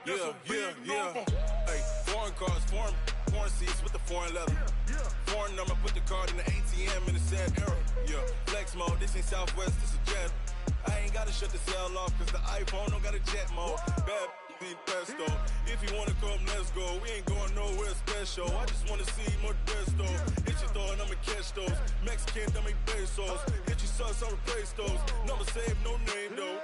Yeah. Hey, foreign cars, foreign seats with the foreign leather. Foreign number, put the card in the ATM in the sad era. Yeah, flex mode, this ain't Southwest, this is Jet. I ain't gotta shut the cell off, cause the iPhone don't got a jet mode. Bad be pesto. If you wanna come, let's go. We ain't going nowhere special. I just wanna see more desto. Hit your throw and I'ma catch those. Mexican, dummy pesos. Hit your sauce, I'll replace those. Number save, no name though.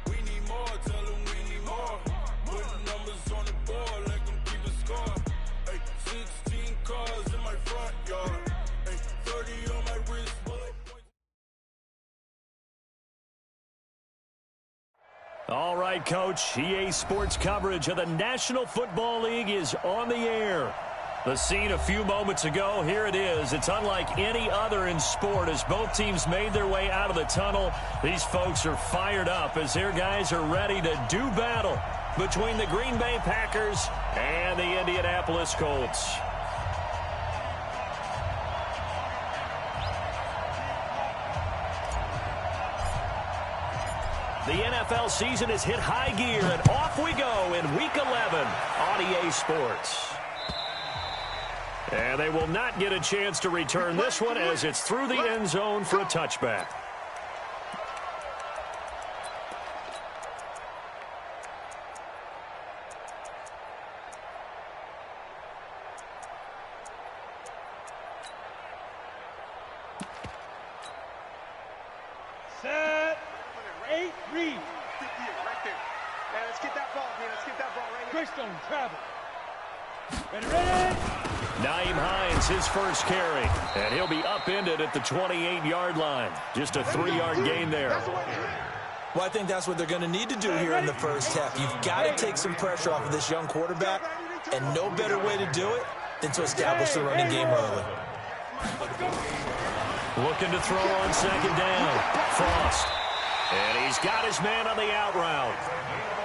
We need more, tell them we need more. Put numbers on the board, let them keep a score. Hey, 16 cars in my front yard. Hey, 30 on my wrist. All right, Coach. EA Sports coverage of the National Football League is on the air. The scene a few moments ago, here it is. It's unlike any other in sport as both teams made their way out of the tunnel. These folks are fired up as their guys are ready to do battle between the Green Bay Packers and the Indianapolis Colts. The NFL season has hit high gear, and off we go in Week 11 on EA Sports. And they will not get a chance to return this one as it's through the end zone for a touchback. His first carry, and he'll be upended at the 28-yard line. Just a 3-yard gain there. Well, I think that's what they're going to need to do here in the first half. You've got to take some pressure off of this young quarterback, and no better way to do it than to establish the running game early. Looking to throw on second down. Frost. And he's got his man on the out route.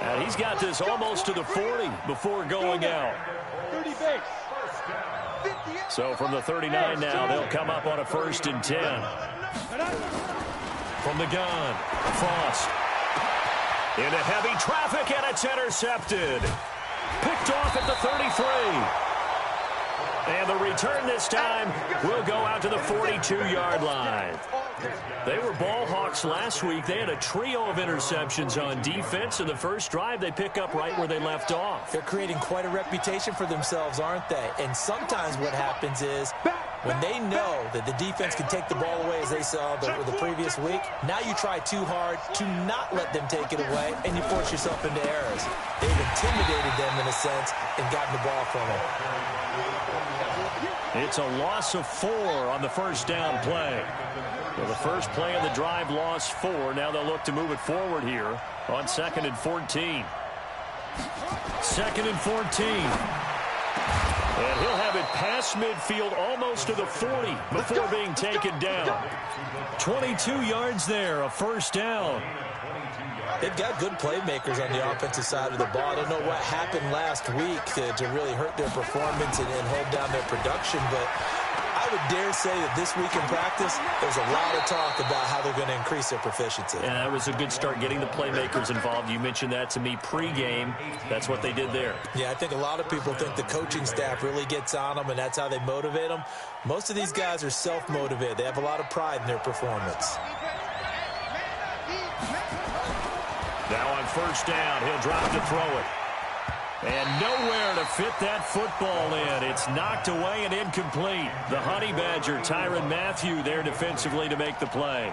And he's got this almost to the 40 before going out. 30 base. So from the 39 now, they'll come up on a 1st and 10. From the gun, Frost. Into heavy traffic, and it's intercepted. Picked off at the 33. And the return this time will go out to the 42-yard line. They were ball hawks last week. They had a trio of interceptions on defense. In the first drive, they pick up right where they left off. They're creating quite a reputation for themselves, aren't they? And sometimes what happens is when they know that the defense can take the ball away, as they saw the previous week, now you try too hard to not let them take it away, and you force yourself into errors. They've intimidated them in a sense and gotten the ball from them. It's a loss of 4 on the first down play. So the first play of the drive lost 4. Now they'll look to move it forward here on 2nd and 14. 2nd and 14. And he'll have it past midfield almost to the 40 before being taken down. 22 yards there, a first down. They've got good playmakers on the offensive side of the ball. I don't know what happened last week to really hurt their performance and hold down their production, but I would dare say that this week in practice, there's a lot of talk about how they're going to increase their proficiency. And that was a good start getting the playmakers involved. You mentioned that to me pregame. That's what they did there. Yeah, I think a lot of people think the coaching staff really gets on them, and that's how they motivate them. Most of these guys are self-motivated. They have a lot of pride in their performance. Now on first down, he'll drop to throw it. And nowhere to fit that football in. It's knocked away and incomplete. The Honey Badger, Tyrann Mathieu, there defensively to make the play.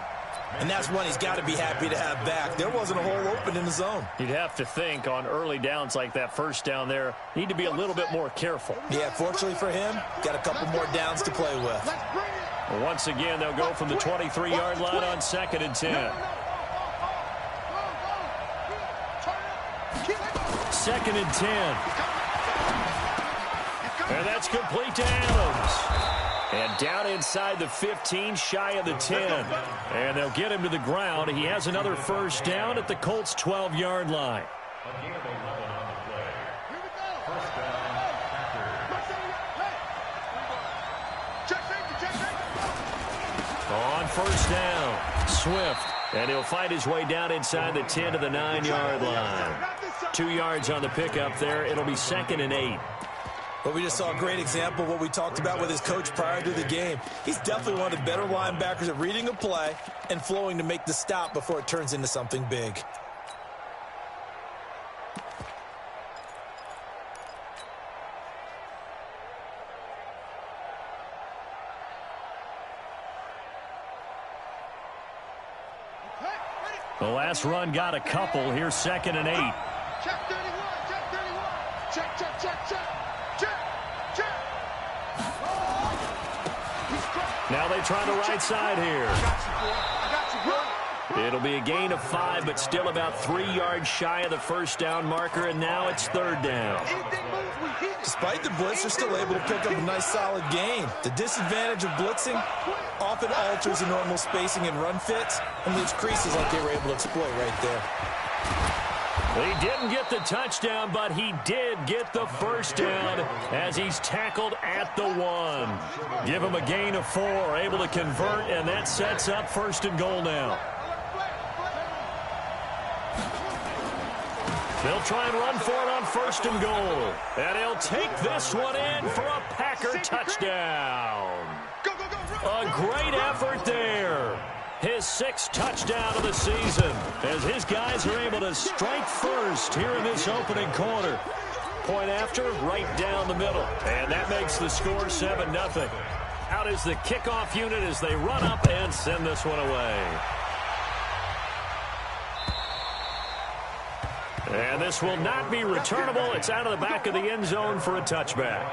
And that's one he's got to be happy to have back. There wasn't a hole open in the zone. You'd have to think on early downs like that first down there, need to be a little bit more careful. Yeah, fortunately for him, got a couple more downs to play with. Once again, they'll go from the 23-yard line on 2nd and 10. 2nd and 10. And that's complete to Adams. And down inside the 15, shy of the 10. And they'll get him to the ground. He has another first down at the Colts' 12-yard line. On first down, Swift. And he'll find his way down inside the 10 to the 9-yard line. 2 yards on the pickup there. It'll be 2nd and 8. Well, we just saw a great example of what we talked about with his coach prior to the game. He's definitely one of the better linebackers at reading a play and flowing to make the stop before it turns into something big. The last run got a couple. Here's 2nd and 8. Check 31, check 31. Check, check, check, check. Check, check. Now they try the right side here. I got you, bro. It'll be a gain of 5, but still about 3 yards shy of the first down marker, and now it's 3rd down. Anything moves, we hit it. Despite the blitz, they're still able to pick up a nice solid gain. The disadvantage of blitzing often alters the normal spacing and run fits and leaves creases like they were able to exploit right there. He didn't get the touchdown, but he did get the first down as he's tackled at the 1. Give him a gain of 4, able to convert, and that sets up 1st and goal now. They'll try and run for it on 1st and goal. And he'll take this one in for a Packer touchdown. A great effort there. His 6th touchdown of the season as his guys are able to strike first here in this opening quarter. Point after, right down the middle. And that makes the score 7-0. Out is the kickoff unit as they run up and send this one away. And this will not be returnable. It's out of the back of the end zone for a touchback.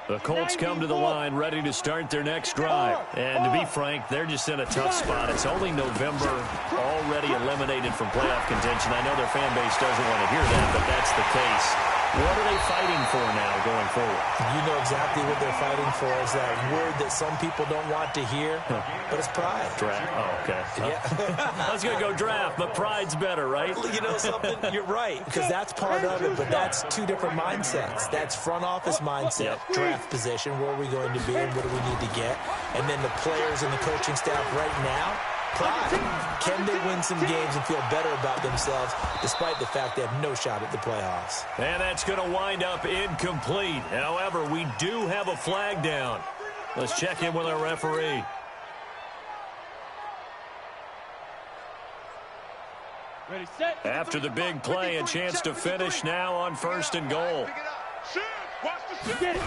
The Colts come to the line ready to start their next drive. And to be frank, they're just in a tough spot. It's only November, already eliminated from playoff contention. I know their fan base doesn't want to hear that, but that's the case. What are they fighting for now going forward? You know exactly what they're fighting for is that word that some people don't want to hear, but it's pride. Draft. Oh, okay. Yeah. I was going to go draft, but pride's better, right? You know something? You're right, because that's part of it, but that's 2 different mindsets. That's front office mindset, draft position, where are we going to be and what do we need to get? And then the players and the coaching staff right now, pride. Can they win some games and feel better about themselves despite the fact they have no shot at the playoffs? And that's going to wind up incomplete. However, we do have a flag down. Let's check in with our referee. Ready, set. After the big play, a chance to finish now on 1st and goal. Get it.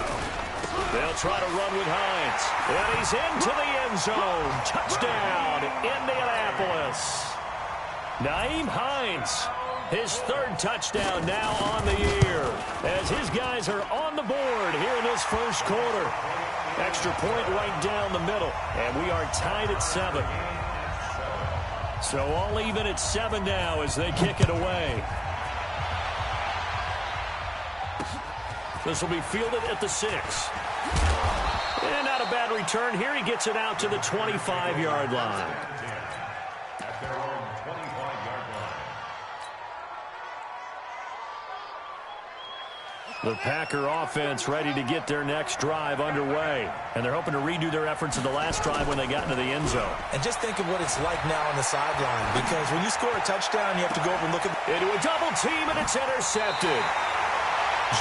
They'll try to run with Hines. And he's into the end zone. Touchdown, Indianapolis. Nyheim Hines, his 3rd touchdown now on the year as his guys are on the board here in this first quarter. Extra point right down the middle, and we are tied at 7. So all even at 7 now as they kick it away. This will be fielded at the 6. And not a bad return here. He gets it out to the 25-yard line. The Packer offense ready to get their next drive underway. And they're hoping to redo their efforts in the last drive when they got into the end zone. And just think of what it's like now on the sideline, because when you score a touchdown, you have to go over and look at into a double team, and it's intercepted.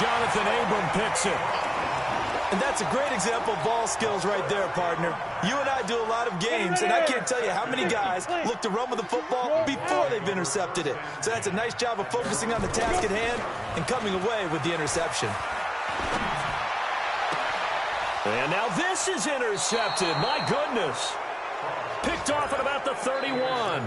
Jonathan Abram picks it. And that's a great example of ball skills right there, partner. You and I do a lot of games, and I can't tell you how many guys look to run with the football before they've intercepted it. So that's a nice job of focusing on the task at hand and coming away with the interception. And now this is intercepted. My goodness. Picked off at about the 31.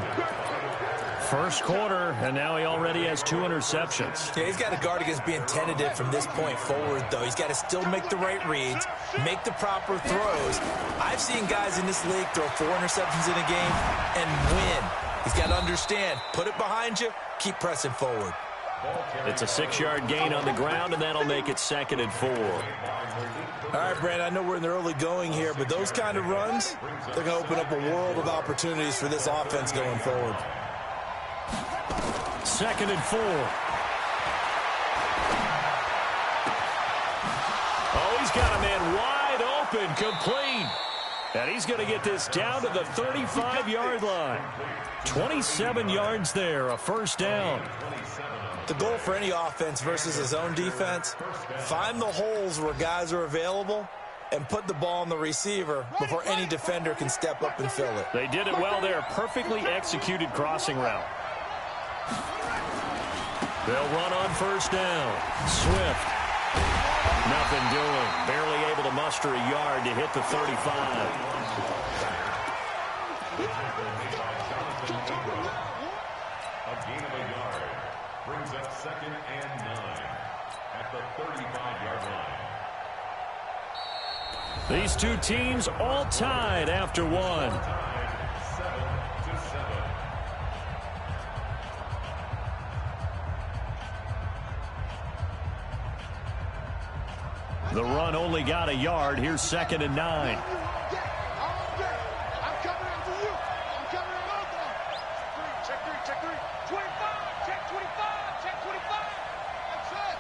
First quarter, and now he already has 2 interceptions. Yeah, he's got to guard against being tentative from this point forward, though. He's got to still make the right reads, make the proper throws. I've seen guys in this league throw 4 interceptions in a game and win. He's got to understand, put it behind you, keep pressing forward. It's a 6-yard gain on the ground, and that'll make it 2nd and 4. All right, Brandon, I know we're in the early going here, but those kind of runs, they're going to open up a world of opportunities for this offense going forward. 2nd and 4. Oh, he's got a man wide open, complete. And he's going to get this down to the 35-yard line. 27 yards there, a first down. The goal for any offense versus his own defense, find the holes where guys are available and put the ball on the receiver before any defender can step up and fill it. They did it well there. Perfectly executed crossing route. They'll run on first down. Swift. Nothing doing. Barely able to muster a yard to hit the 35. A gain of a yard brings up 2nd and 9 at the 35-yard line. These two teams all tied after one. 7-7. The run only got a yard. Here's 2nd and 9. I'm coming after you. I'm coming after you. Check three, check three. 25, check 25, check 25. That's it.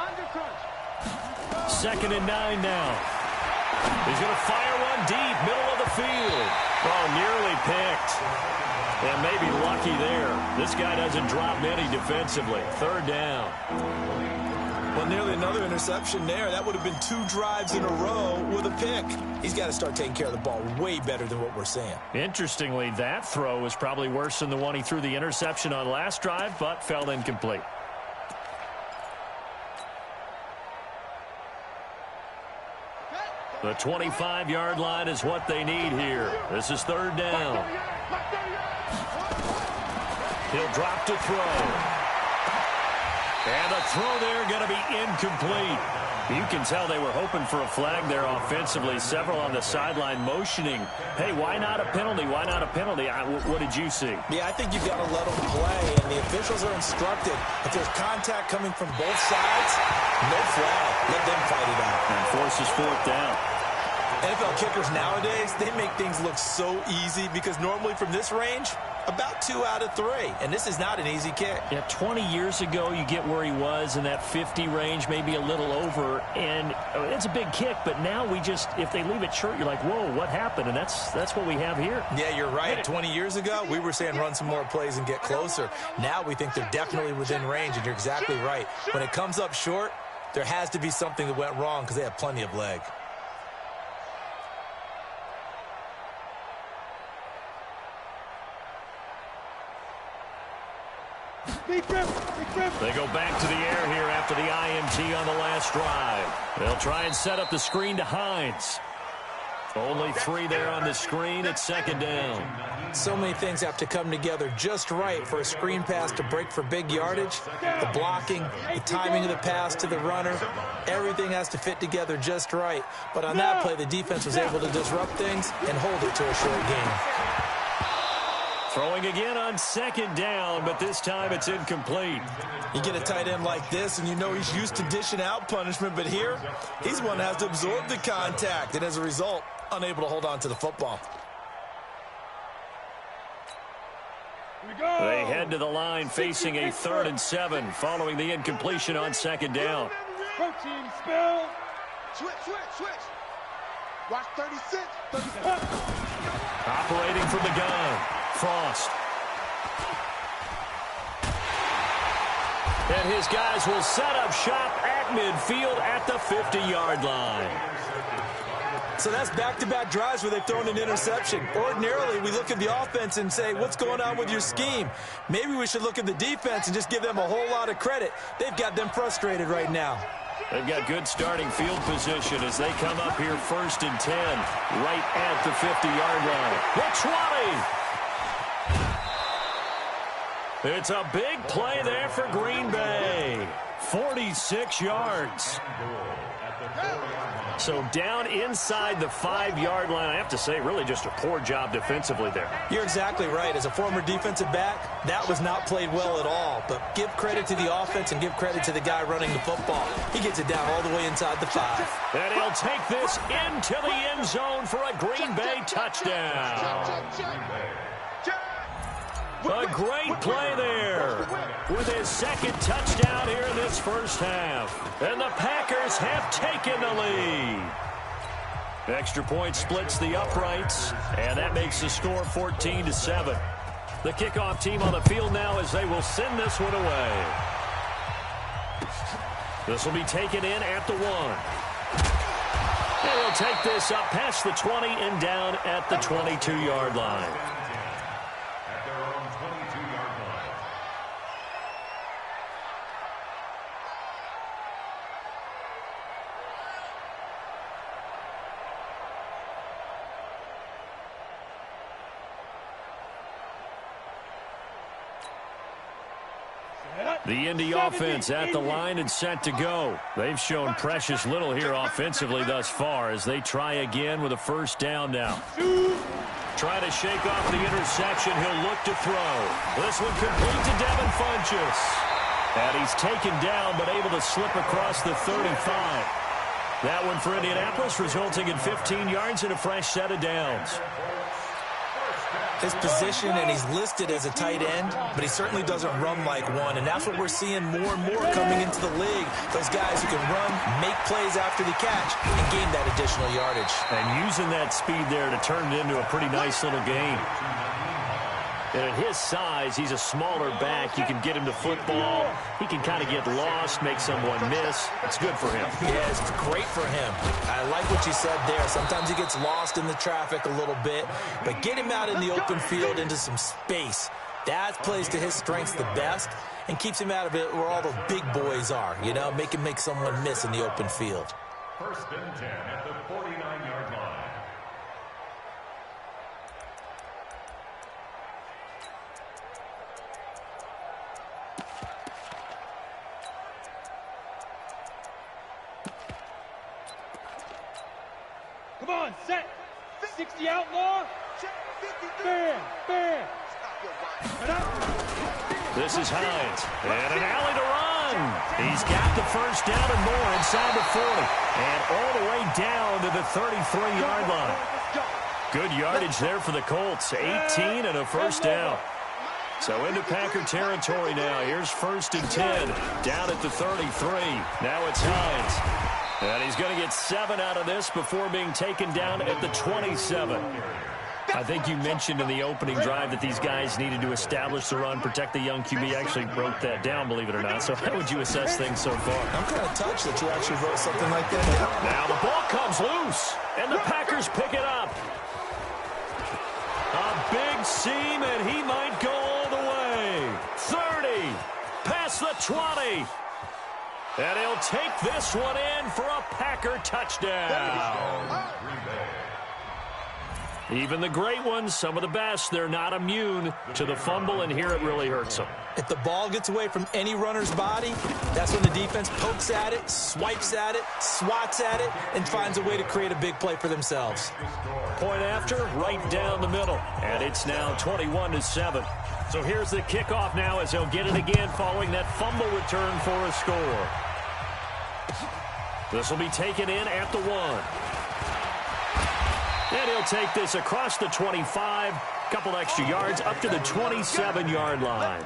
Under crunch. 2nd and 9 now. He's going to fire one deep, middle of the field. Oh, nearly picked. And maybe lucky there. This guy doesn't drop many defensively. 3rd down. Well, nearly another interception there. That would have been 2 drives in a row with a pick. He's got to start taking care of the ball way better than what we're seeing. Interestingly, that throw was probably worse than the one he threw the interception on last drive, but fell incomplete. The 25-yard line is what they need here. This is 3rd down. He'll drop to throw. And the throw there going to be incomplete. You can tell they were hoping for a flag there offensively. Several on the sideline motioning, hey, why not a penalty? Why not a penalty? What did you see? Yeah, I think you've got to let them play, and the officials are instructed. If there's contact coming from both sides, no flag. Let them fight it out. And forces 4th down. NFL kickers nowadays, they make things look so easy because normally from this range, about 2 out of 3. And this is not an easy kick. Yeah, 20 years ago, you get where he was in that 50 range, maybe a little over, and it's a big kick, but now we just, if they leave it short, you're like, whoa, what happened? And that's what we have here. Yeah, you're right. 20 years ago, we were saying run some more plays and get closer. Now we think they're definitely within range, and you're exactly right. When it comes up short, there has to be something that went wrong because they have plenty of leg. They go back to the air here after the INT on the last drive. They'll try and set up the screen to Hines. Only 3 there on the screen at 2nd down. So many things have to come together just right for a screen pass to break for big yardage. The blocking, the timing of the pass to the runner, everything has to fit together just right. But on that play, the defense was able to disrupt things and hold it to a short gain. Throwing again on 2nd down, but this time it's incomplete. You get a tight end like this, and you know he's used to dishing out punishment, but here, he's one that has to absorb the contact, and as a result, unable to hold on to the football. They head to the line facing a 3rd and 7 following the incompletion on 2nd down. Protein spill. Switch. Watch 36. Operating from the gun, Frost. And his guys will set up shop at midfield at the 50-yard line. So that's back-to-back drives where they've thrown an interception. Ordinarily, we look at the offense and say, what's going on with your scheme? Maybe we should look at the defense and just give them a whole lot of credit. They've got them frustrated right now. They've got good starting field position as they come up here 1st and 10, right at the 50-yard line. The 20. It's a big play there for Green Bay. 46 yards. So down inside the 5-yard line. I have to say, really just a poor job defensively there. You're exactly right. As a former defensive back, that was not played well at all. But give credit to the offense and give credit to the guy running the football. He gets it down all the way inside the 5. And he'll take this into the end zone for a Green Bay touchdown. A great play there with his 2nd touchdown here in this first half. And the Packers have taken the lead. Extra point splits the uprights, and that makes the score 14-7. The kickoff team on the field now as they will send this one away. This will be taken in at the 1. And he'll take this up past the 20 and down at the 22-yard line. At their own 22-yard line. The Indy offense at the line and set to go. They've shown precious little here offensively thus far as they try again with a first down now. Trying to shake off the interception. He'll look to throw. This one complete to Devin Funchess. And he's taken down but able to slip across the 35. That one for Indianapolis resulting in 15 yards and a fresh set of downs. His position, and he's listed as a tight end, but he certainly doesn't run like one, and that's what we're seeing more and more coming into the league. Those guys who can run, make plays after the catch, and gain that additional yardage. And using that speed there to turn it into a pretty nice little gain. And at his size, he's a smaller back. You can get him to football. He can kind of get lost, make someone miss. It's good for him. Yeah, it's great for him. I like what you said there. Sometimes he gets lost in the traffic a little bit, but get him out in the open field into some space. That plays to his strengths the best and keeps him out of it where all those big boys are, you know, make someone miss in the open field. First and 10 at the 49-yard line. Come on, set. 60 outlaw. Bam, bam. This is Hines. And an alley to run. He's got the first down and more inside the 40. And all the way down to the 33-yard line. Good yardage there for the Colts. 18 and a first down. So into Packer territory now. Here's first and 10. Down at the 33. Now it's Hines. And he's going to get 7 out of this before being taken down at the 27. I think you mentioned in the opening drive that these guys needed to establish the run, protect the young QB. I actually wrote that down, believe it or not. So how would you assess things so far? I'm kind of touched that you actually wrote something like that down. Now the ball comes loose, and the Packers pick it up. A big seam, and he might go all the way. 30, past the 20. And he'll take this one in for a Packer touchdown. Even the great ones, some of the best, they're not immune to the fumble, and here it really hurts them. If the ball gets away from any runner's body, that's when the defense pokes at it, swipes at it, swats at it, and finds a way to create a big play for themselves. Point after, right down the middle. And it's now 21-7. So here's the kickoff now as they'll get it again following that fumble return for a score. This will be taken in at the 1. And he'll take this across the 25, couple extra yards up to the 27-yard line.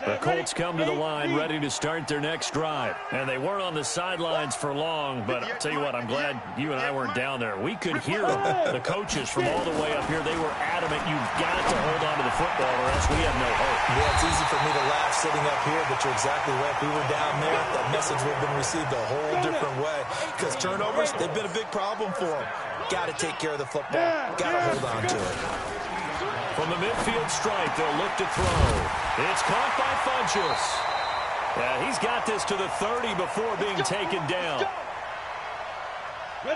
The Colts come to the line ready to start their next drive. And they weren't on the sidelines for long, but I'll tell you what, I'm glad you and I weren't down there. We could hear them, the coaches from all the way up here. They were adamant, you've got to hold on to the football or else we have no hope. Yeah, it's easy for me to laugh sitting up here, but you're exactly right. If we were down there, that message would have been received a whole different way. Because turnovers, they've been a big problem for them. Got to take care of the football. Got to hold on to it. From the midfield stripe, they'll look to throw. It's caught by Funchess. Yeah, he's got this to the 30 before being taken down.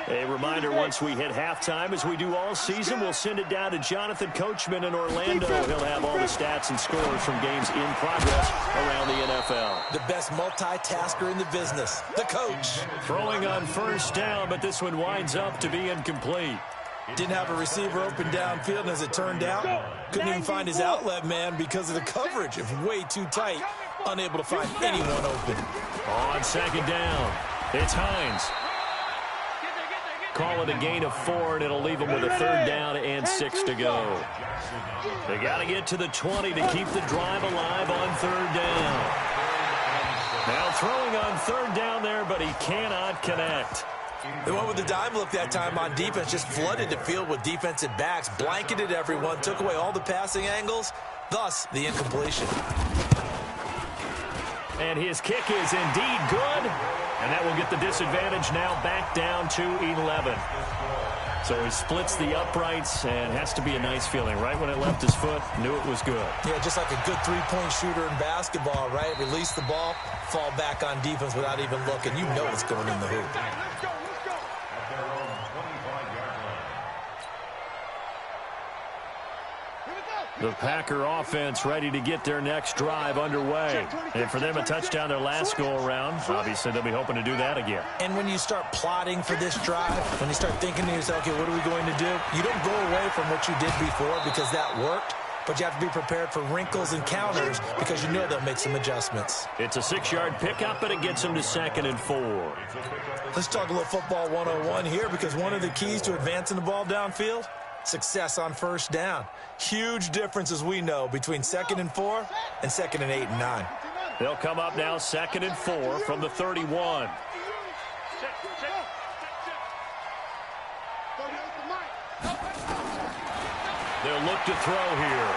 A reminder, once we hit halftime, as we do all season, we'll send it down to Jonathan Coachman in Orlando. He'll have all the stats and scores from games in progress around the NFL. The best multitasker in the business, the coach. Throwing on first down, but this one winds up to be incomplete. Didn't have a receiver open downfield, and as it turned out, couldn't even find his outlet man because of the coverage. It was way too tight, unable to find anyone open. On second down, it's Hines. Call it a gain of 4, and it'll leave him with a third down and 6 to go. They got to get to the 20 to keep the drive alive on third down. Now throwing on third down there, but he cannot connect. They went with the dime look that time on defense, just flooded the field with defensive backs, blanketed everyone, took away all the passing angles, thus the incompletion. And his kick is indeed good, and that will get the disadvantage now back down to 11. So he splits the uprights, and has to be a nice feeling. Right when it left his foot, knew it was good. Yeah, just like a good three-point shooter in basketball, right? Release the ball, fall back on defense without even looking. You know it's going in the hoop. Let's go. At their own 25-yard line. Here we go. The Packer offense ready to get their next drive underway. And for them, a touchdown their last go-around. Obviously, they'll be hoping to do that again. And when you start plotting for this drive, when you start thinking to yourself, okay, what are we going to do? You don't go away from what you did before because that worked, but you have to be prepared for wrinkles and counters because you know they'll make some adjustments. It's a 6-yard pickup, and it gets them to 2nd and 4. Let's talk a little football 101 here because one of the keys to advancing the ball downfield, success on first down. Huge difference, as we know, between 2nd and 4 and 2nd and 8 and 9. They'll come up now 2nd and 4 from the 31. They'll look to throw here.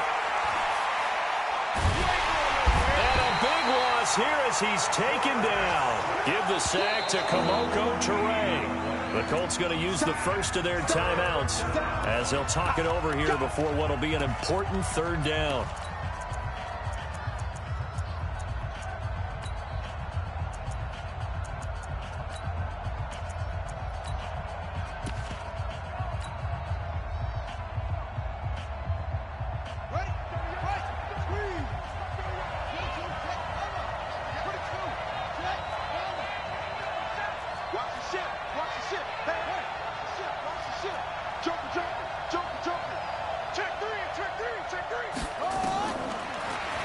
And a big loss here as he's taken down. Give the sack to Kamoko Toure. The Colts going to use the first of their timeouts as they'll talk it over here before what will be an important third down.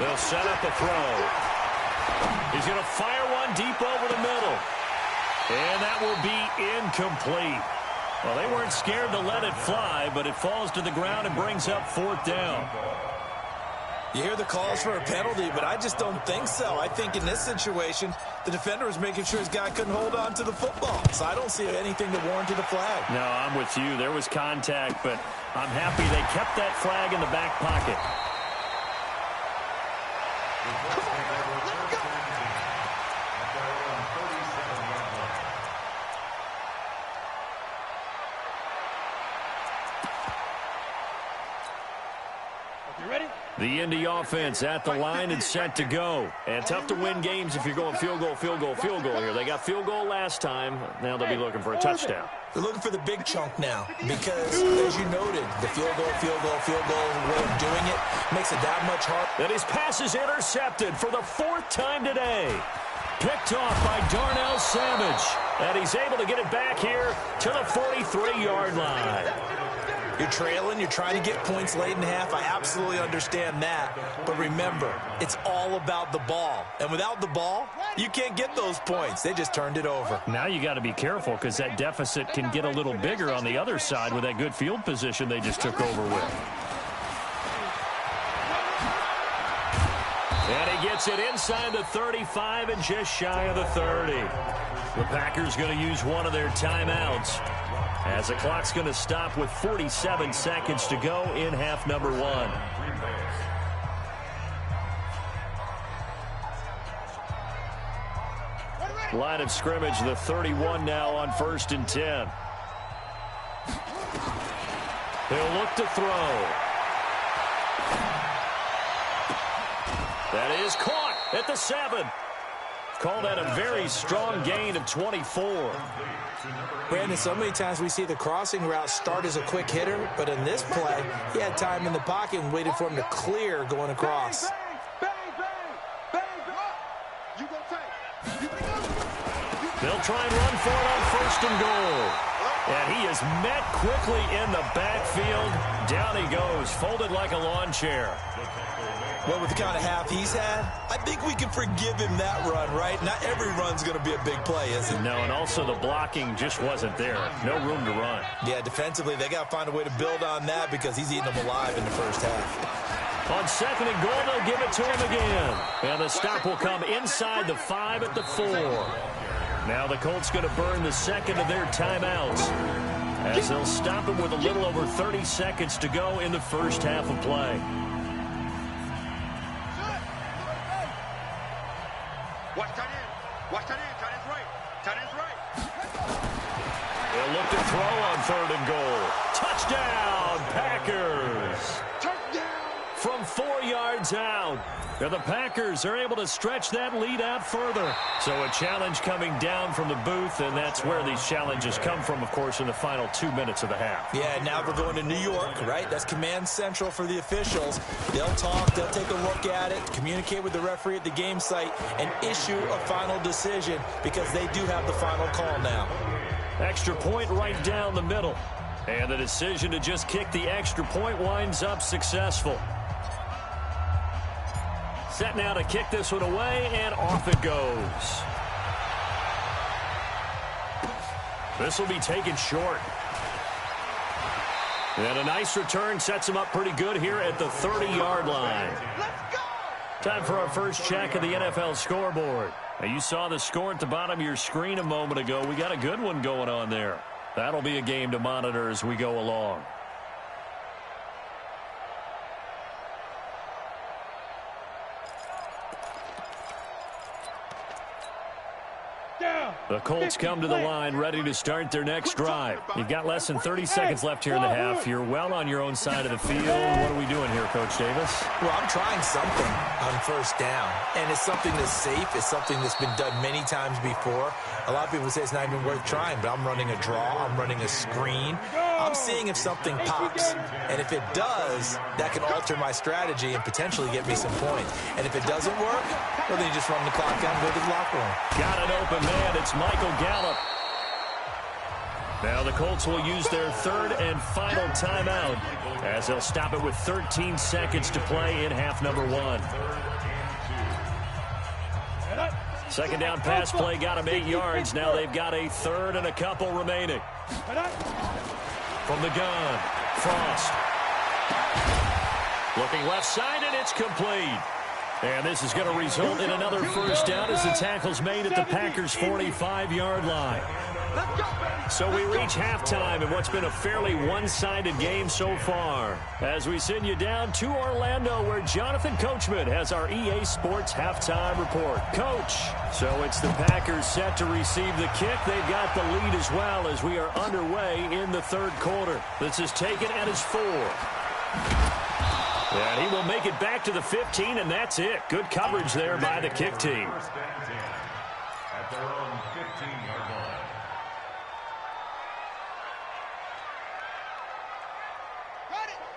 They'll set up a throw. He's going to fire one deep over the middle. And that will be incomplete. Well, they weren't scared to let it fly, but it falls to the ground and brings up 4th down. You hear the calls for a penalty, but I just don't think so. I think in this situation, the defender was making sure his guy couldn't hold on to the football. So I don't see anything to warrant the flag. No, I'm with you. There was contact, but I'm happy they kept that flag in the back pocket. The Indy offense at the line and set to go. And tough to win games if you're going field goal here. They got field goal last time. Now they'll be looking for a touchdown. They're looking for the big chunk now because, as you noted, the field goal way of doing it makes it that much harder. And his pass is intercepted for the 4th time today. Picked off by Darnell Savage. And he's able to get it back here to the 43-yard line. You're trailing, you're trying to get points late in half. I absolutely understand that. But remember, it's all about the ball. And without the ball, you can't get those points. They just turned it over. Now you got to be careful because that deficit can get a little bigger on the other side with that good field position they just took over with. And he gets it inside the 35 and just shy of the 30. The Packers going to use one of their timeouts as the clock's going to stop with 47 seconds to go in half number 1. Line of scrimmage, the 31 now on 1st and 10. He'll look to throw. That is caught at the 7. Call that a very strong gain of 24. Brandon, so many times we see the crossing route start as a quick hitter, but in this play, he had time in the pocket and waited for him to clear going across. They'll try and run for it on 1st and goal. And he is met quickly in the backfield. Down he goes, folded like a lawn chair. Well, with the kind of half he's had, I think we can forgive him that run, right? Not every run's going to be a big play, is it? No, and also the blocking just wasn't there. No room to run. Yeah, defensively, they got to find a way to build on that because he's eating them alive in the first half. On 2nd and goal, they'll give it to him again. And the stop will come inside the 5 at the 4. Now the Colts going to burn the second of their timeouts as they'll stop him with a little over 30 seconds to go in the first half of play. Watch tight end. Watch tight end. Tight end's right. Tight end's right. They'll look to throw on 3rd and goal. Touchdown, Packers. Touchdown. From 4 yards out. And the Packers are able to stretch that lead out further. So a challenge coming down from the booth, and that's where these challenges come from, of course, in the final 2 minutes of the half. Yeah, now we're going to New York, right? That's command central for the officials. They'll talk, they'll take a look at it, communicate with the referee at the game site, and issue a final decision because they do have the final call now. Extra point right down the middle. And the decision to just kick the extra point winds up successful. Set now to kick this one away, and off it goes. This will be taken short. And a nice return sets him up pretty good here at the 30-yard line. Let's go. Time for our first check of the NFL scoreboard. Now, you saw the score at the bottom of your screen a moment ago. We got a good one going on there. That'll be a game to monitor as we go along. The Colts come to the line ready to start their next drive. You've got less than 30 seconds left here in the half. You're well on your own side of the field. What are we doing here, Coach Davis? Well, I'm trying something on 1st down, and it's something that's safe. It's something that's been done many times before. A lot of people say it's not even worth trying, but I'm running a draw. I'm running a screen. I'm seeing if something pops, and if it does, that can alter my strategy and potentially get me some points. And if it doesn't work, well, then you just run the clock down and go to the locker room. Got an open man. It's Michael Gallup. Now the Colts will use their 3rd and final timeout as they'll stop it with 13 seconds to play in half number 1. 2nd down pass play got him 8 yards. Now they've got a 3rd and a couple remaining. From the gun, Frost. Looking left side, and it's complete. And this is going to result in another first down as the tackle's made at the Packers' 45-yard line. So we reach halftime in what's been a fairly one-sided game so far. As we send you down to Orlando, where Jonathan Coachman has our EA Sports halftime report. Coach, so it's the Packers set to receive the kick. They've got the lead as well as we are underway in the 3rd quarter. This is taken at his 4. And he will make it back to the 15, and that's it. Good coverage there by the kick team. At their own 15-yard line.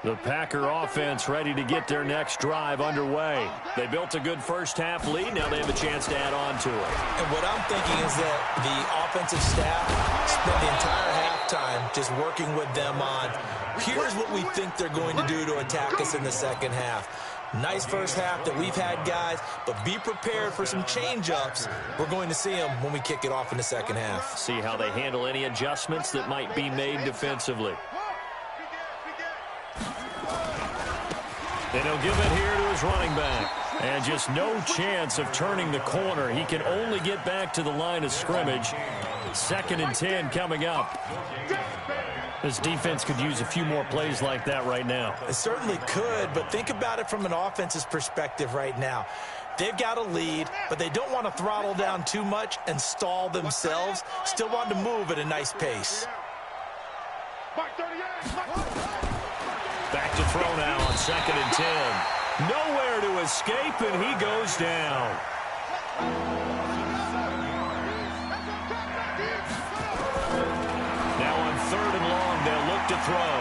The Packer offense ready to get their next drive underway. They built a good first half lead. Now they have a chance to add on to it. And what I'm thinking is that the offensive staff spent the entire halftime just working with them on, here's what we think they're going to do to attack us in the second half. Nice first half that we've had, guys, but be prepared for some change-ups. We're going to see them when we kick it off in the second half. See how they handle any adjustments that might be made defensively. And he'll give it here to his running back. And just no chance of turning the corner. He can only get back to the line of scrimmage. 2nd and 10 coming up. This defense could use a few more plays like that right now. It certainly could, but think about it from an offense's perspective right now. They've got a lead, but they don't want to throttle down too much and stall themselves. Still want to move at a nice pace. Back to throw now on 2nd and 10. Nowhere to escape, and he goes down. Now on 3rd and long, they'll look to throw.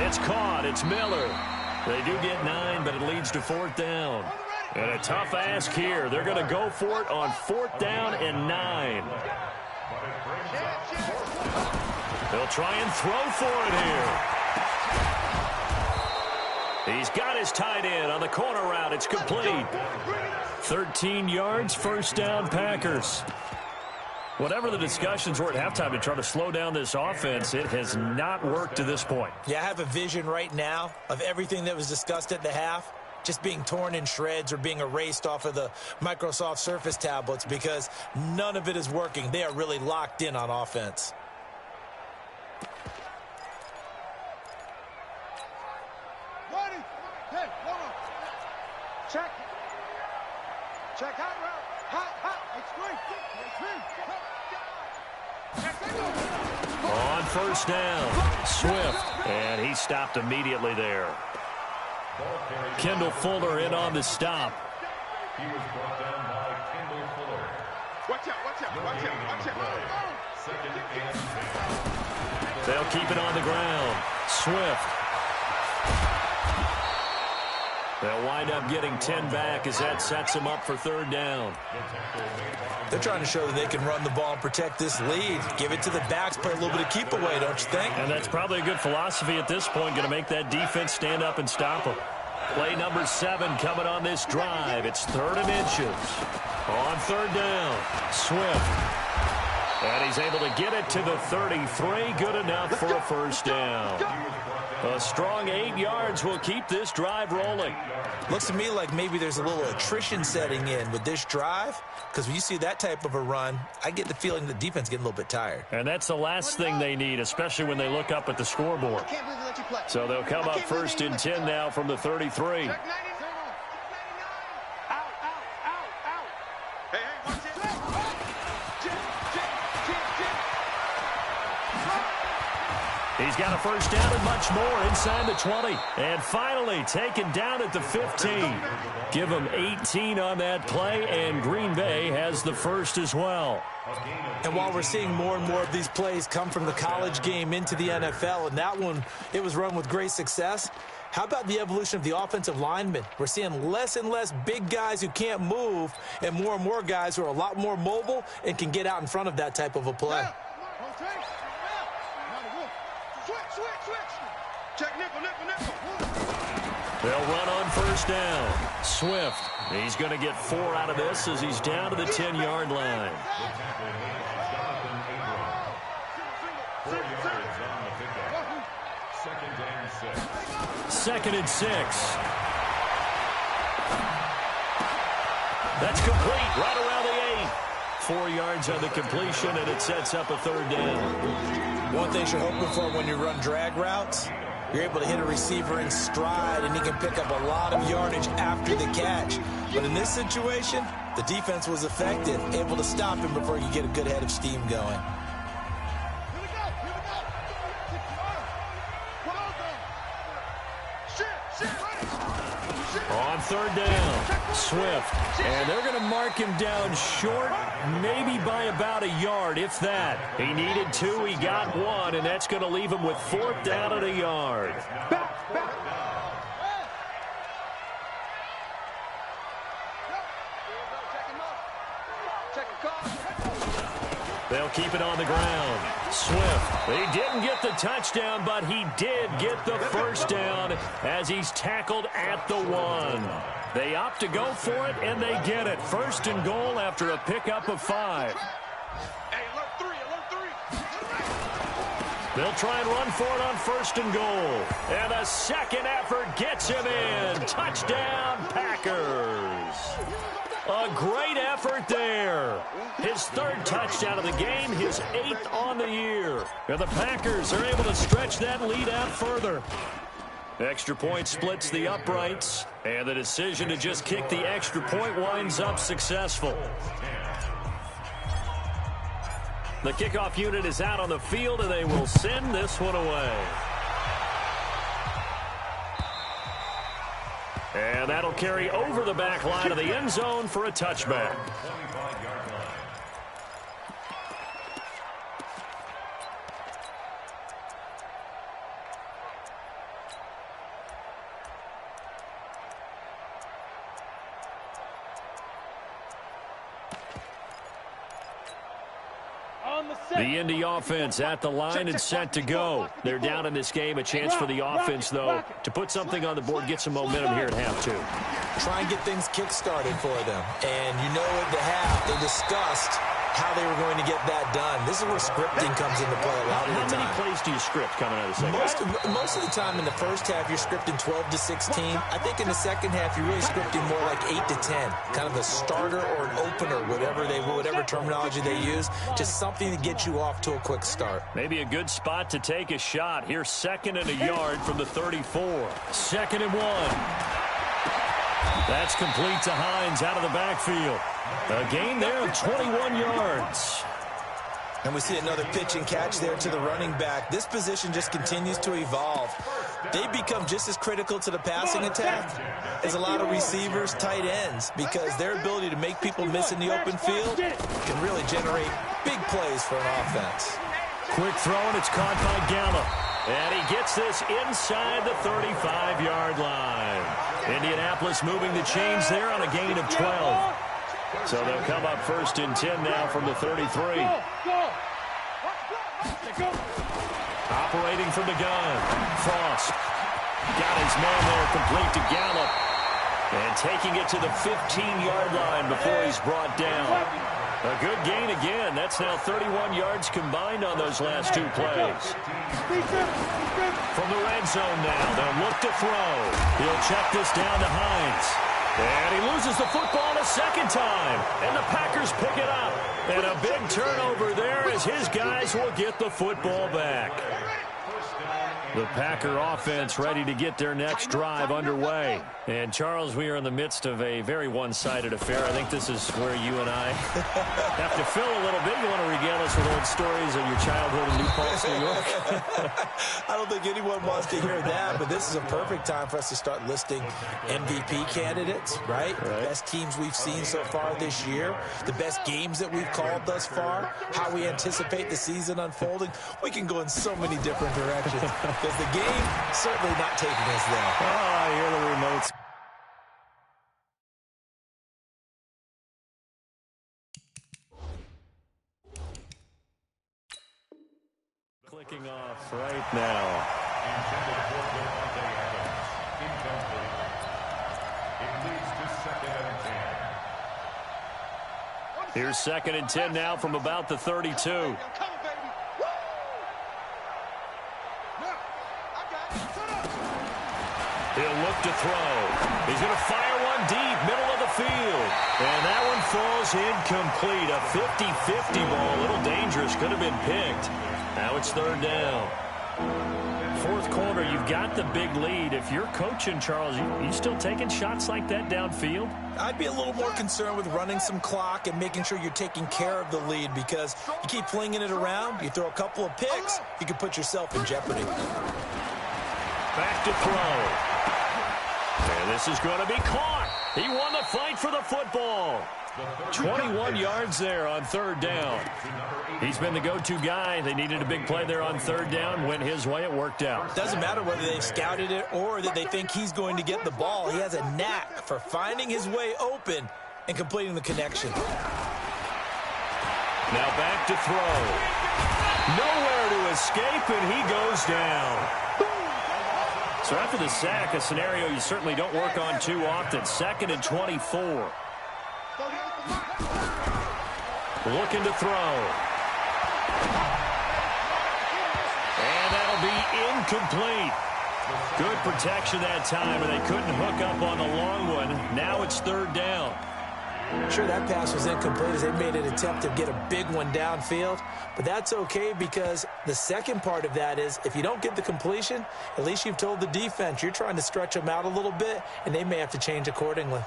It's caught. It's Miller. They do get 9, but it leads to 4th down. And a tough ask here. They're going to go for it on 4th down and 9. They'll try and throw for it here. He's got his tight end on the corner route. It's complete. 13 yards, first down, Packers. Whatever the discussions were at halftime to try to slow down this offense, it has not worked to this point. Yeah, I have a vision right now of everything that was discussed at the half just being torn in shreds or being erased off of the Microsoft Surface tablets because none of it is working. They are really locked in on offense. Ready? Hey, hold on. Check. Check hot route. Hot. Extreme. On first down, Swift, and he stopped immediately there. Kendall Fuller in on the stop. He was brought down by Kendall Fuller. Watch out. Second and 10. They'll keep it on the ground. Swift. They'll wind up getting 10 back as that sets them up for third down. They're trying to show that they can run the ball and protect this lead. Give it to the backs, play a little bit of keep away, don't you think? And that's probably a good philosophy at this point, going to make that defense stand up and stop them. Play number 7 coming on this drive. It's 3rd and inches. On third down, Swift. And he's able to get it to the 33. Good enough for a first down. A strong 8 yards will keep this drive rolling. Looks to me like maybe there's a little attrition setting in with this drive, because when you see that type of a run, I get the feeling the defense getting a little bit tired. And that's the last thing they need, especially when they look up at the scoreboard. So they'll come up 1st and 10 now from the 33. He's got a first down and much more inside the 20. And finally taken down at the 15. Give him 18 on that play, and Green Bay has the first as well. And while we're seeing more and more of these plays come from the college game into the NFL, and that one, it was run with great success, how about the evolution of the offensive linemen? We're seeing less and less big guys who can't move and more guys who are a lot more mobile and can get out in front of that type of a play. Check nickel. They'll run on first down. Swift. He's going to get 4 out of this as he's down to the 10-yard line. 4 yards on the pickup. 2nd and 6. That's complete right around the 8. 4 yards on the completion, and it sets up a 3rd down. One thing you're hoping for when you run drag routes, you're able to hit a receiver in stride, and he can pick up a lot of yardage after the catch. But in this situation, the defense was effective, able to stop him before he could get a good head of steam going. On third down, Swift. And they're going to mark him down short, maybe by about a yard, if that. He needed 2, he got 1, and that's going to leave him with 4th down and a yard. They'll keep it on the ground. Swift. He didn't get the touchdown, but he did get the first down as he's tackled at the 1. They opt to go for it, and they get it. 1st and goal after a pickup of 5. They'll try and run for it on 1st and goal. And a second effort gets him in. Touchdown, Packers. A great effort there. His 3rd touchdown of the game, his 8th on the year. And the Packers are able to stretch that lead out further. Extra point splits the uprights, and the decision to just kick the extra point winds up successful. The kickoff unit is out on the field, and they will send this one away. And that'll carry over the back line of the end zone for a touchback. On the The Indy offense at the line and set to go. They're down in this game. A chance for the offense, though, to put something on the board, get some momentum here at half two. Try and get things kick-started for them. And you know at the half, they discussed how they were going to get that done. This is where scripting comes into play a lot of the time. How many plays do you script coming out of the second half? Most of the time in the first half, you're scripting 12 to 16. I think in the second half, you're really scripting more like 8 to 10. Kind of a starter or an opener, whatever terminology they use. Just something to get you off to a quick start. Maybe a good spot to take a shot. Here's 2nd and a yard from the 34. 2nd and 1. That's complete to Hines out of the backfield. A gain there of 21 yards. And we see another pitch and catch there to the running back. This position just continues to evolve. They become just as critical to the passing attack as a lot of receivers, tight ends, because their ability to make people miss in the open field can really generate big plays for an offense. Quick throw, and it's caught by Gallup. And he gets this inside the 35-yard line. Indianapolis moving the chains there on a gain of 12. So they'll come up 1st and 10 now from the 33. Operating from the gun. Frost got his man there, complete to Gallup. And taking it to the 15-yard line before he's brought down. A good gain again. That's now 31 yards combined on those last 2 plays. From the red zone now, they'll look to throw. He'll check this down to Hines. And he loses the football a second time. And the Packers pick it up. And a big turnover there as his guys will get the football back. The Packer offense ready to get their next drive underway. And, Charles, we are in the midst of a very one-sided affair. I think this is where you and I have to fill a little bit. You want to regale us with old stories of your childhood in New Paltz, New York? I don't think anyone wants to hear that, but this is a perfect time for us to start listing MVP candidates, right? Best teams we've seen so far this year, the best games that we've called thus far, how we anticipate the season unfolding. We can go in so many different directions. Because the game certainly not taking us there. Oh, I hear the remotes. Clicking off right now. Intended for Devontae Adams. Incomplete. It leads to 2nd and 10. Here's 2nd and 10 now from about the 32. He'll look to throw. He's going to fire one deep, middle of the field. And that one falls incomplete. A 50-50 ball, a little dangerous, could have been picked. Now it's 3rd down. 4th quarter, you've got the big lead. If you're coaching, Charles, you still taking shots like that downfield? I'd be a little more concerned with running some clock and making sure you're taking care of the lead, because you keep flinging it around, you throw a couple of picks, you can put yourself in jeopardy. Back to throw. And this is going to be caught. He won the fight for the football. 21 yards there on 3rd down. He's been the go-to guy. They needed a big play there on 3rd down. Went his way. It worked out. Doesn't matter whether they've scouted it or that they think he's going to get the ball. He has a knack for finding his way open and completing the connection. Now back to throw. Nowhere to escape, and he goes down. So after the sack, a scenario you certainly don't work on too often. 2nd and 24. Looking to throw. And that'll be incomplete. Good protection that time, and they couldn't hook up on the long one. Now it's 3rd down. Sure, that pass was incomplete as they made an attempt to get a big one downfield. But that's okay, because the second part of that is if you don't get the completion, at least you've told the defense you're trying to stretch them out a little bit, and they may have to change accordingly.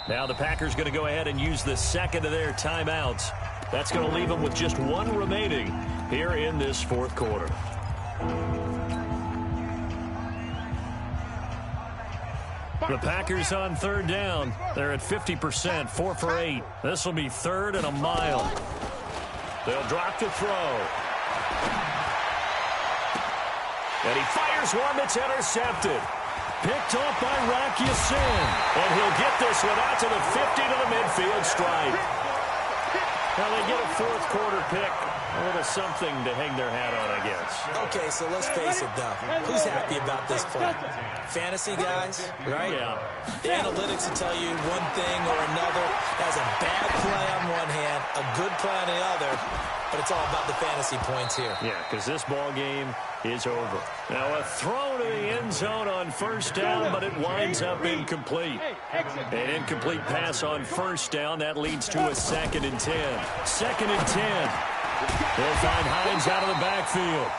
Now the Packers going to go ahead and use the 2nd of their timeouts. That's going to leave them with just 1 remaining here in this 4th quarter. The Packers on third down. They're at 50%, 4 for 8. This will be 3rd and a mile. They'll drop to throw. And he fires one that's intercepted. Picked off by Rock Ya-Sin. And he'll get this one out to the 50 to the midfield stripe. Now they get a 4th quarter pick. A little something to hang their hat on, I guess. Okay, so let's face it, though. Who's happy about this play? Fantasy guys, right? Yeah. The analytics will tell you one thing or another. That's a bad play on one hand, a good play on the other, but it's all about the fantasy points here. Yeah, because this ball game is over. Now a throw to the end zone on first down, but it winds up incomplete. An incomplete pass on first down. That leads to a 2nd and 10. 2nd and 10. They'll find Hines out of the backfield.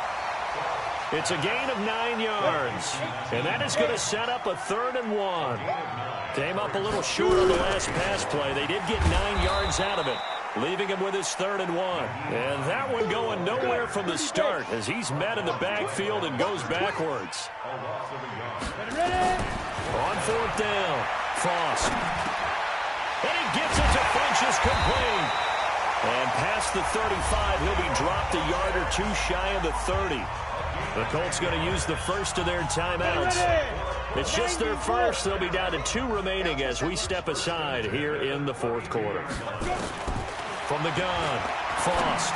It's a gain of 9 yards. And that is going to set up a 3rd and 1. Came up a little short on the last pass play. They did get 9 yards out of it, leaving him with his 3rd and 1. And that one going nowhere from the start as he's met in the backfield and goes backwards. On 4th down, Frost. And he gets it to Funchess complete. And past the 35, he'll be dropped a yard or 2 shy of the 30. The Colts going to use the first of their timeouts. It's just their first. They'll be down to 2 remaining as we step aside here in the 4th quarter. From the gun, Frost.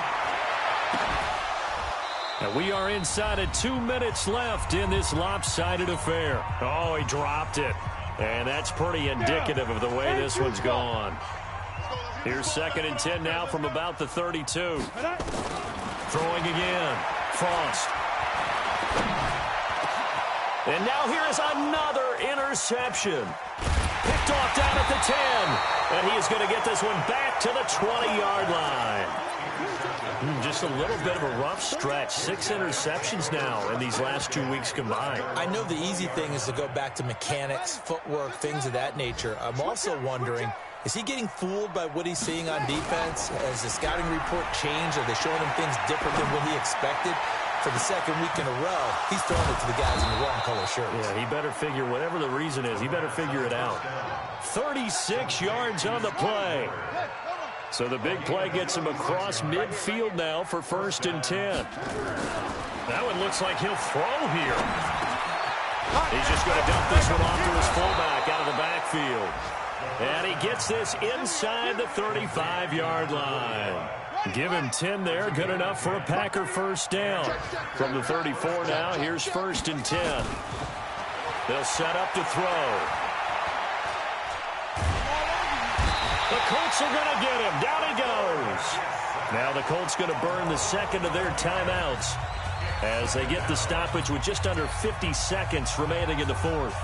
And we are inside of 2 minutes left in this lopsided affair. Oh, he dropped it. And that's pretty indicative of the way this one's gone. Here's 2nd and 10 now from about the 32. Throwing again. Frost. And now here is another interception. Picked off down at the 10. And he is going to get this one back to the 20-yard line. Just a little bit of a rough stretch. 6 interceptions now in these last 2 weeks combined. I know the easy thing is to go back to mechanics, footwork, things of that nature. I'm also wondering, is he getting fooled by what he's seeing on defense? Has the scouting report changed? Are they showing him things different than what he expected? For the 2nd week in a row, he's throwing it to the guys in the wrong color shirts. Yeah, he better figure, whatever the reason is, he better figure it out. 36 yards on the play. So the big play gets him across midfield now for 1st and 10. That one looks like he'll throw here. He's just going to dump this one off to his fullback out of the backfield. And he gets this inside the 35-yard line. Give him 10 there. Good enough for a Packer first down. From the 34 now, here's 1st and 10. They'll set up to throw. The Colts are going to get him. Down he goes. Now the Colts going to burn the 2nd of their timeouts as they get the stoppage with just under 50 seconds remaining in the 4th.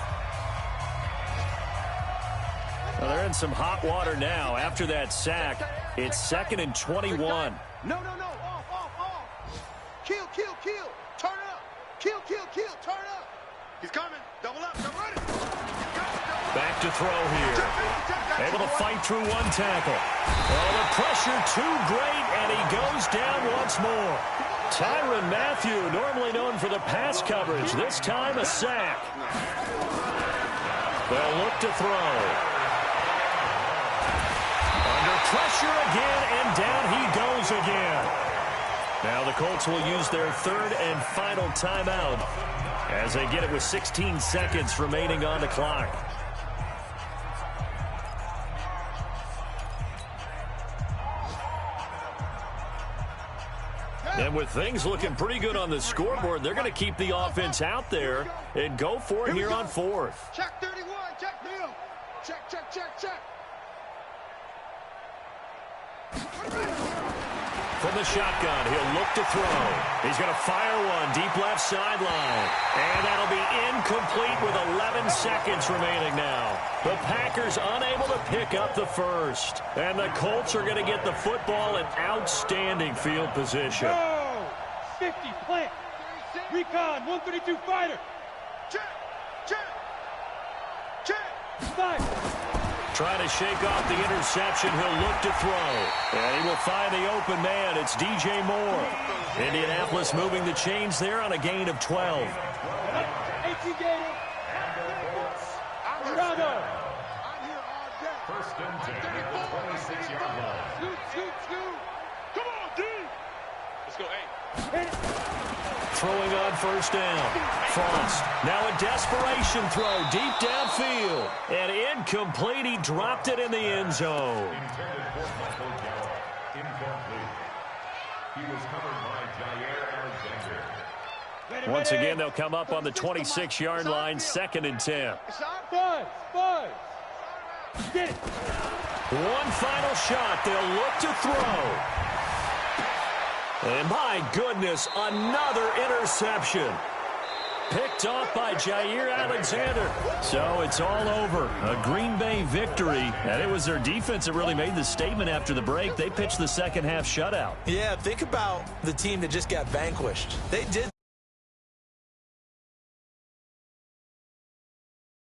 Well, they're in some hot water now after that sack. It's 2nd and 21. No. Off. Kill. Turn up. Kill. Turn up. He's coming. Double up. Double ready. Back to throw here. Able to fight through one tackle. Oh, the pressure too great, and he goes down once more. Tyrann Mathieu, normally known for the pass coverage, this time a sack. They'll look to throw. Under pressure again, and down he goes again. Now the Colts will use their 3rd and final timeout as they get it with 16 seconds remaining on the clock. And with things looking pretty good on the scoreboard, they're going to keep the offense out there and go for it here on 4th. Check 31. Check Bill. Check. From the shotgun, he'll look to throw. He's going to fire one deep left sideline. And that'll be incomplete with 11 seconds remaining now. The Packers unable to pick up the first. And the Colts are going to get the football in outstanding field position. Go! 50, plant. Recon, 132 fighter. Check. Fire. Trying to shake off the interception. He'll look to throw. And he will find the open man. It's DJ Moore. Indianapolis moving the chains there on a gain of 12. Bravo. First and 10 at the 26-yard line. Scoot. Come on, D. Let's go, hey. Throwing on first down. Frost. Now a desperation throw deep downfield. And incomplete. He dropped it in the end zone. Intended for Michael Gallup. Incomplete. He was covered by Jair Alexander. Once again, they'll come up on the 26-yard line, 2nd and 10. Five. Get it. One final shot. They'll look to throw. And my goodness, another interception. Picked off by Jair Alexander. So it's all over. A Green Bay victory. And it was their defense that really made the statement after the break. They pitched the second half shutout. Yeah, think about the team that just got vanquished. They did